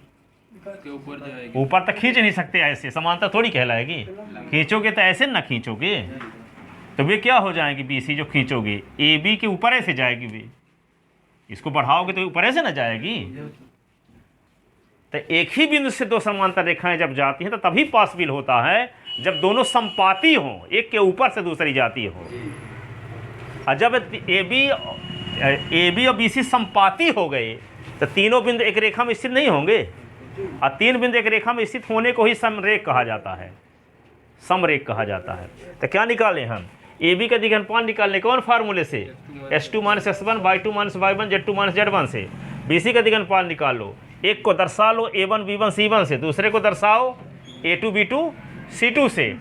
ऊपर तक खींच नहीं सकते, ऐसे समांतर थोड़ी कहलाएगी। खींचोगे तो ऐसे ना खींचोगे, तो वे क्या हो जाएंगी? बी सी जो खींचोगे ए बी के ऊपर ऐसे जाएगी, वे इसको बढ़ाओगे तो ऊपर ऐसे ना जाएगी। तो एक ही बिंदु से 2 समांतर रेखाएं जब जाती हैं तो तभी पॉसिबल होता है जब दोनों समपाती हों, एक के ऊपर से दूसरी जाती हो। और जब ए बी और बी सी समपाती हो गए तो तीनों बिंदु एक रेखा में स्थित नहीं होंगे, और 3 बिंदु एक रेखा में स्थित होने को ही समरेख कहा जाता है, समरेख कहा जाता है। तो क्या निकालें हम? ए बी का दिक् अनुपात निकालने कौन फार्मूले से? S2 - S1 Y2 - Y1 Z2 - Z1 से। बी सी का दिक् अनुपात निकालो, एक को दर्शा लो A1 B1 C1 से, दूसरे को दर्शाओ A2 B2 C2 से।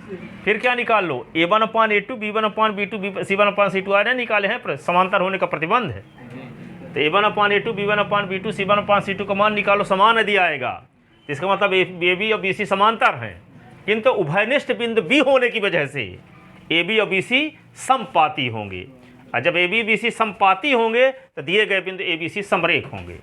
फिर क्या निकाल लो? A1/A2 B1/B2 C1/C2 आने निकाले हैं, समांतर होने का प्रतिबंध है। तो A1/A2 B1/B2 C1/C2 का मान निकालो, समान यदि आएगा इसका मतलब ए बी और बी सी समांतर हैं, किंतु उभयनिष्ठ बिंदु बी होने की वजह से ए बी और बी सी समपाती होंगे। और जब ए बी बी सी समपाती होंगे तो दिए गए बिंदु ए बी सी समरेख होंगे,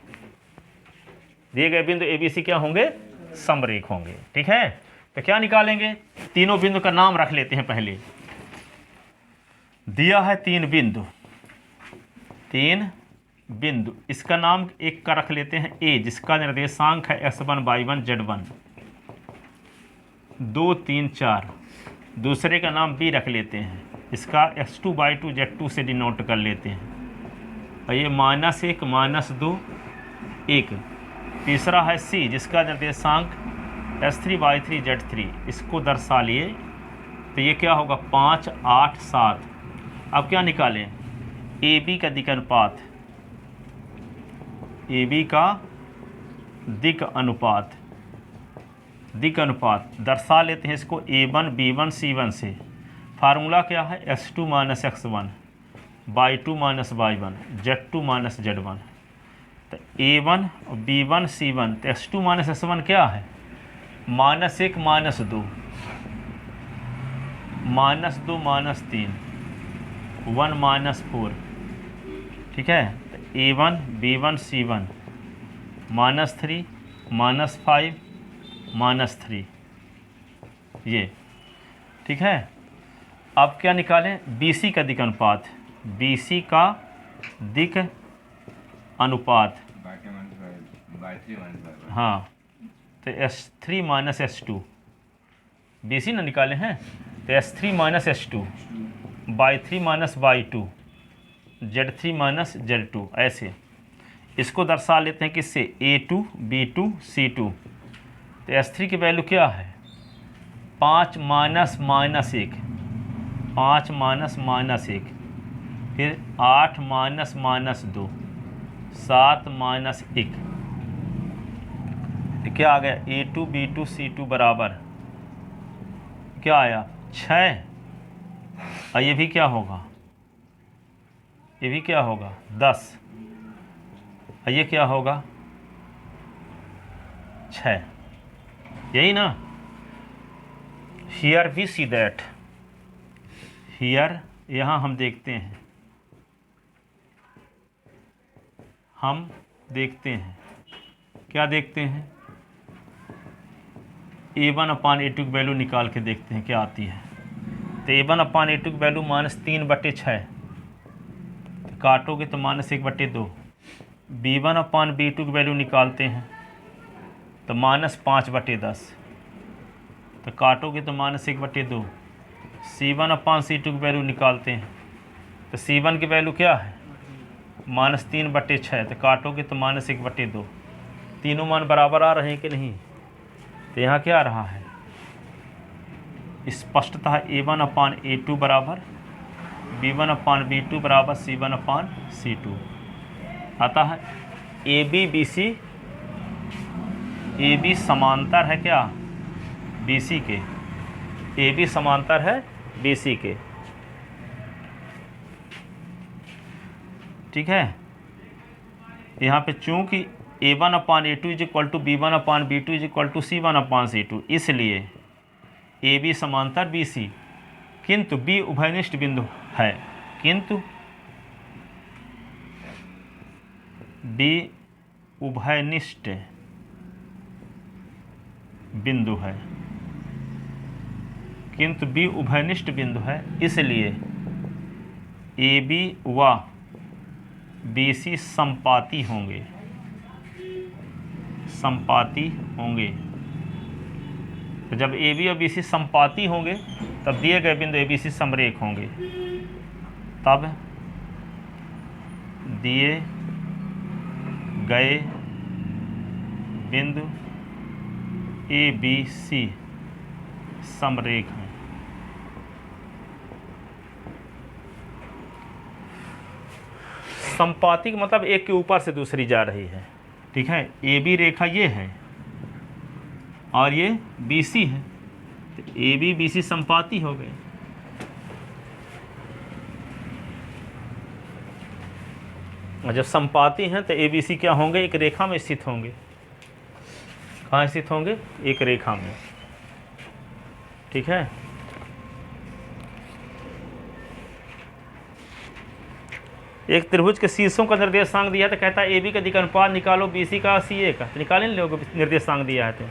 दिए गए बिंदु ए बी सी क्या होंगे? समरेख होंगे, ठीक है। तो क्या निकालेंगे? तीनों बिंदु का नाम रख लेते हैं। पहले दिया है 3 बिंदु, इसका नाम एक का रख लेते हैं ए, जिसका निर्देशांक है S1 Y1 Z1 2 3 4। दूसरे का नाम बी रख लेते हैं, इसका S2 Y2 Z2 से डिनोट कर लेते हैं, और ये -1 -2 1। तीसरा है सी, जिसका निर्देशांक S3 Y3 Z3, इसको दर्शा लिए तो ये क्या होगा? 5 8 7। अब क्या निकालें? ए बी का दिक् अनुपात, ए बी का दिक् अनुपात दर्शा लेते हैं इसको A1 B1 C1 से। फार्मूला क्या है? S2 - X1 Y2 - Y1 Z2 - Z1। तो A1 और B1 C1, तो S2 माइनस S1 क्या है? -1 -2 -2 -3 1 -4, ठीक है। तो A1 B1 C1 -3 -5 -3, ये ठीक है। अब क्या निकालें? BC का दिक अनुपात, BC का दिक अनुपात, हाँ। तो S3 माइनस S2, BC ना निकाले हैं, तो S3 minus S2 Y3 minus Y2 Z3 minus Z2, ऐसे इसको दर्शा लेते हैं किससे? A2 B2 C2। तो S3 की वैल्यू क्या है? 5 माइनस -1, 5 माइनस -1, फिर 8 माइनस -2, 7 -1, क्या आ गया? A2 B2 C2 बराबर क्या आया? 6। और ये भी क्या होगा? ये भी क्या होगा? 10। और ये क्या होगा? 6। यही ना? Here we see that, here यहाँ हम देखते हैं, हम देखते हैं, क्या देखते हैं? A1 अपान A2 की वैल्यू निकाल के देखते हैं क्या आती है। तो A1 अपान A2 की वैल्यू -3/6, तो काटोगे तो -1/2। B1 अपान B2 की वैल्यू निकालते हैं तो -5/10, तो काटोगे तो -1/2। C1 अपान C2 की वैल्यू निकालते हैं तो C1 की वैल्यू क्या है? -3/6, तो काटोगे तो -1/2। तीनों मान बराबर आ रहे हैं कि नहीं? तो यहाँ क्या आ रहा है? स्पष्टतः A1 अपान A2 बराबर B1 अपान B2 बराबर C1 अपान C2। अतः AB समांतर है क्या? BC के। AB समांतर है BC के, ठीक है। यहाँ पे चूंकि A1 upon A2 is equal to B1 upon B2 is equal to C1 upon C2, इसलिए AB समांतर BC, किंतु B उभयनिष्ठ बिंदु है, किंतु B उभयनिष्ठ बिंदु है, किंतु B उभयनिष्ठ बिंदु है, इसलिए AB व BC संपाती होंगे, संपाती होंगे। तो जब AB और BC संपाती होंगे तब दिए गए बिंदु ABC समरेख होंगे, तब दिए गए बिंदु ABC समरेख हैं। संपाती का मतलब एक के ऊपर से दूसरी जा रही है, ठीक है। AB रेखा ये है और ये BC है, तो AB BC संपाती हो गए। और जब संपाती हैं तो ABC क्या होंगे? एक रेखा में स्थित होंगे। कहाँ स्थित होंगे? एक रेखा में, ठीक है। एक त्रिभुज के शीर्षों का निर्देशांक दिया तो कहता है AB का दिक अनुपात निकालो BC का CA का, तो निकाल नहीं लोगे निर्देशांक दिया है तो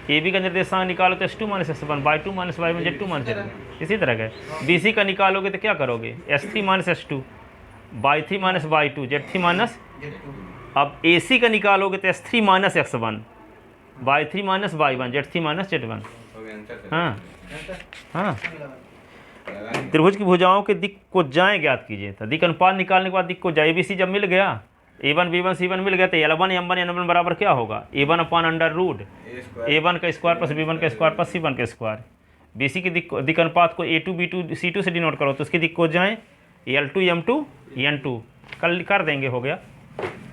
AB का निर्देशांक निकालो तो S2 minus S1 Y2 minus Y1 Z2 minus Z1, इसी तरह का। BC का निकालोगे तो क्या करोगे? S3 minus S2 Y3 minus Y2 Z3 minus, अब AC का निकालोगे तो S3 minus X1 Y3 minus Y1 Z3 minus Z1। हाँ हाँ, त्रिभुज की भुजाओं के दिक को जाएं ज्ञात कीजिए। तो दिक अनुपात निकालने के बाद दिक को जाए ABC जब मिल गया, A1 B1 C1 मिल गया, तो L1 M1 N1 बराबर क्या होगा? A1 अपान अंडर रूट A1 का स्क्वायर प्लस B1 का स्क्वायर प्लस C1 का स्क्वायर। BC की दिक अनुपात को A2 B2 C2 से डिनोट करो तो उसकी दिक को जाएं L2 M2 N2, कल कर देंगे, हो गया,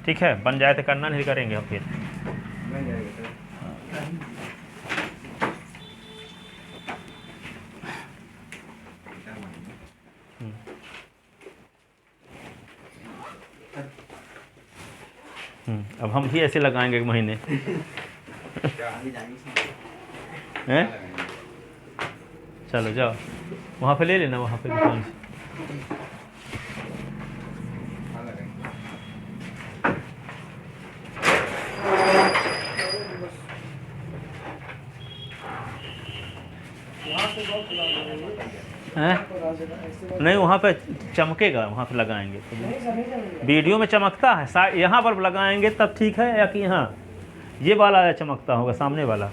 ठीक है। बन जाए तो करना, नहीं करेंगे अब फिर। अब हम भी ऐसे लगाएंगे एक महीने हैं। चलो जाओ वहाँ पे ले लेना, वहाँ पे दुकान से। हैं? नहीं वहाँ पे चमकेगा, वहाँ पे लगाएंगे तो वीडियो में चमकता है। यहाँ पर लगाएंगे तब ठीक है, या कि यहाँ ये वाला चमकता होगा सामने वाला?